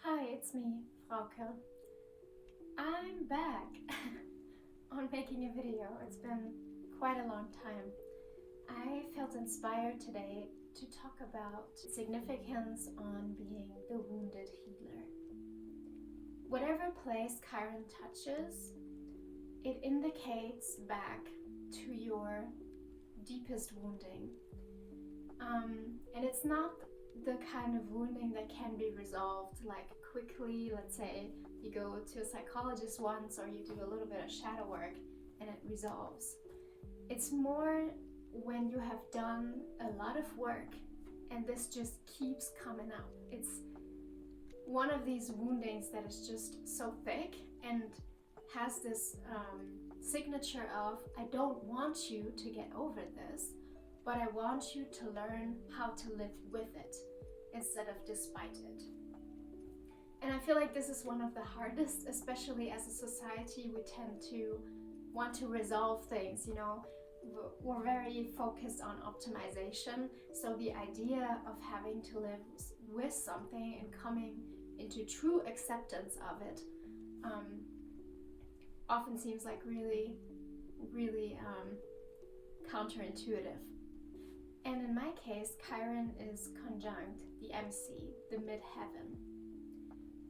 Hi, it's me, Frauke. I'm back on making a video. It's been quite a long time. I felt inspired today to talk about significance on being the wounded healer. Whatever place Chiron touches, it indicates back to your deepest wounding. And it's not the kind of wounding that can be resolved like quickly. Let's say you go to a psychologist once or you do a little bit of shadow work and it resolves. It's more when you have done a lot of work and this just keeps coming up. It's one of these woundings that is just so thick and has this signature of, I don't want you to get over this, but I want you to learn how to live with it instead of despite it. And I feel like this is one of the hardest, especially as a society. We tend to want to resolve things, we're very focused on optimization. So the idea of having to live with something and coming into true acceptance of it often seems like really counterintuitive. And in my case, Chiron is conjunct the MC, the midheaven.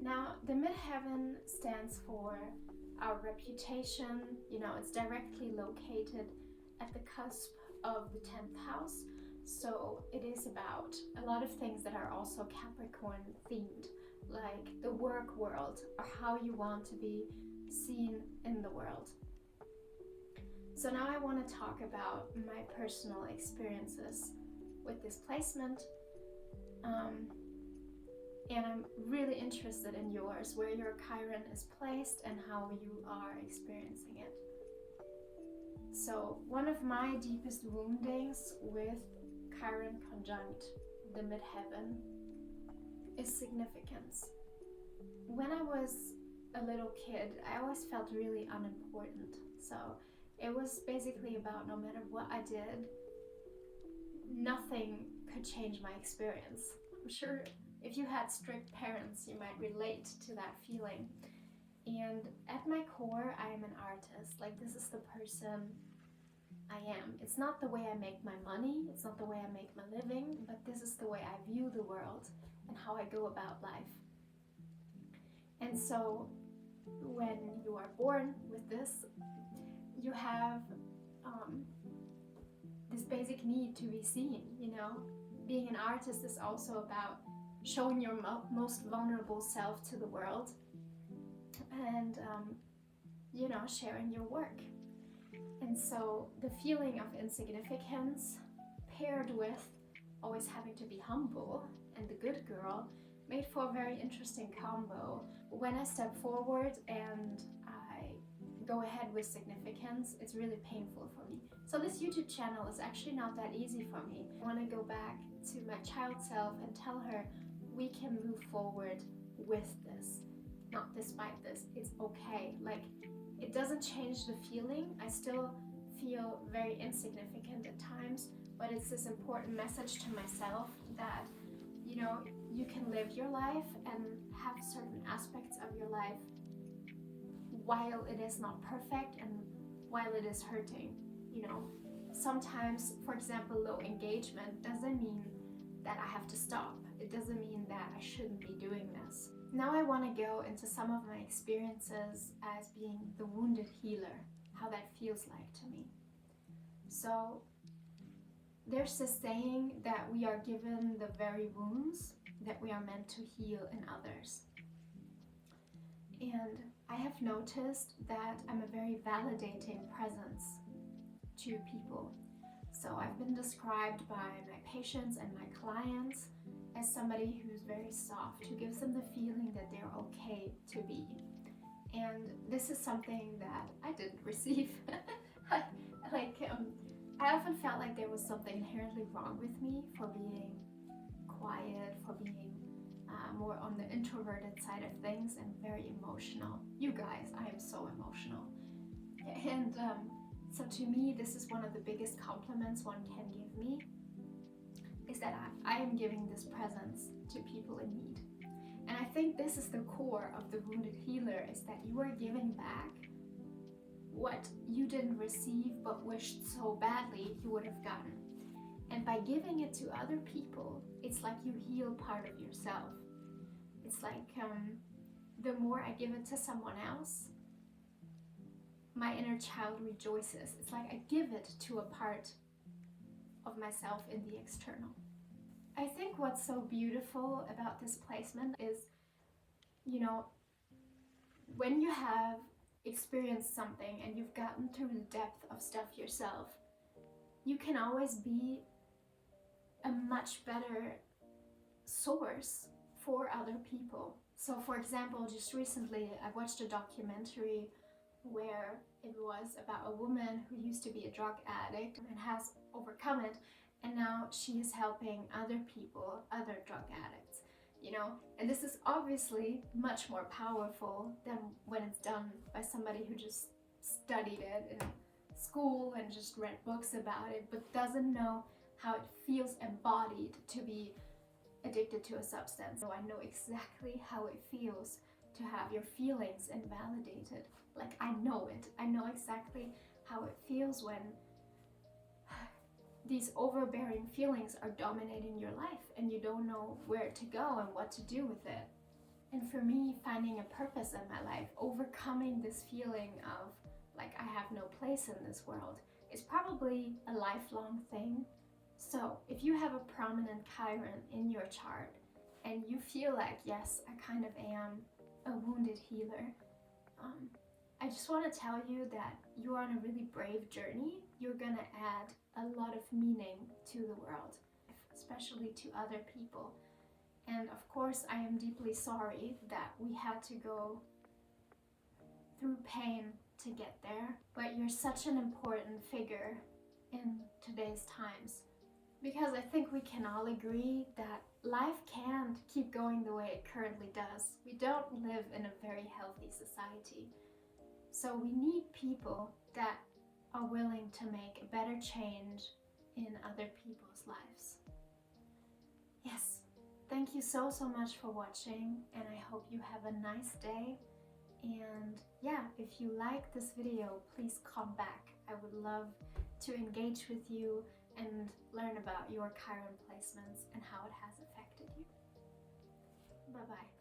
Now, the midheaven stands for our reputation. It's directly located at the cusp of the 10th house. So it is about a lot of things that are also Capricorn themed, like the work world or how you want to be seen in the world. So now I want to talk about my personal experiences with this placement, and I'm really interested in yours, where your Chiron is placed and how you are experiencing it. So one of my deepest woundings with Chiron conjunct the midheaven is significance. When I was a little kid, I always felt really unimportant. So it was basically about no matter what I did, nothing could change my experience. I'm sure if you had strict parents, you might relate to that feeling. And at my core, I am an artist. Like, this is the person I am. It's not the way I make my money, it's not the way I make my living, but this is the way I view the world and how I go about life. And so when you are born with this, you have this basic need to be seen. Being an artist is also about showing your most vulnerable self to the world and sharing your work. And so the feeling of insignificance paired with always having to be humble and the good girl made for a very interesting combo. When I step forward and I go ahead with significance, it's really painful for me. So this YouTube channel is actually not that easy for me. I want to go back to my child self and tell her we can move forward with this, not despite this. It's okay. Like, it doesn't change the feeling. I still feel very insignificant at times, but it's this important message to myself that you can live your life and have certain aspects of your life while it is not perfect and while it is hurting. Sometimes, for example, low engagement doesn't mean that I have to stop. It doesn't mean that I shouldn't be doing this. Now I want to go into some of my experiences as being the wounded healer, how that feels like to me. So there's this saying that we are given the very wounds that we are meant to heal in others. And I have noticed that I'm a very validating presence to people. So I've been described by my patients and my clients as somebody who's very soft, who gives them the feeling that they're okay to be. And this is something that I didn't receive. I often felt like there was something inherently wrong with me for being quiet, for being more on the introverted side of things and very emotional. You guys, I am so emotional. And So to me, this is one of the biggest compliments one can give me, is that I am giving this presence to people in need. And I think this is the core of the wounded healer, is that you are giving back what you didn't receive but wished so badly you would have gotten. And by giving it to other people, it's like you heal part of yourself. It's like the more I give it to someone else, my inner child rejoices. It's like I give it to a part of myself in the external. I think what's so beautiful about this placement is, you know, when you have experienced something and you've gotten through the depth of stuff yourself, you can always be a much better source for other people. So for example, just recently I watched a documentary where it was about a woman who used to be a drug addict and has overcome it, and now she is helping other people, other drug addicts, you know. And this is obviously much more powerful than when it's done by somebody who just studied it in school and just read books about it, but doesn't know how it feels embodied to be addicted to a substance. So I know exactly how it feels to have your feelings invalidated. Like, I know it. I know exactly how it feels when these overbearing feelings are dominating your life and you don't know where to go and what to do with it. And for me, finding a purpose in my life, overcoming this feeling of like I have no place in this world, is probably a lifelong thing. So if you have a prominent Chiron in your chart and you feel like, yes, I kind of am a wounded healer, I just want to tell you that you're on a really brave journey. You're gonna add a lot of meaning to the world, especially to other people. And of course, I am deeply sorry that we had to go through pain to get there, but you're such an important figure in today's times, because I think we can all agree that life can't keep going the way it currently does. We don't live in a very healthy society. So we need people that are willing to make a better change in other people's lives. Yes, thank you so much for watching, and I hope you have a nice day. And yeah, if you like this video, please come back. I would love to engage with you and learn about your Chiron placements and how it has affected you. Bye-bye.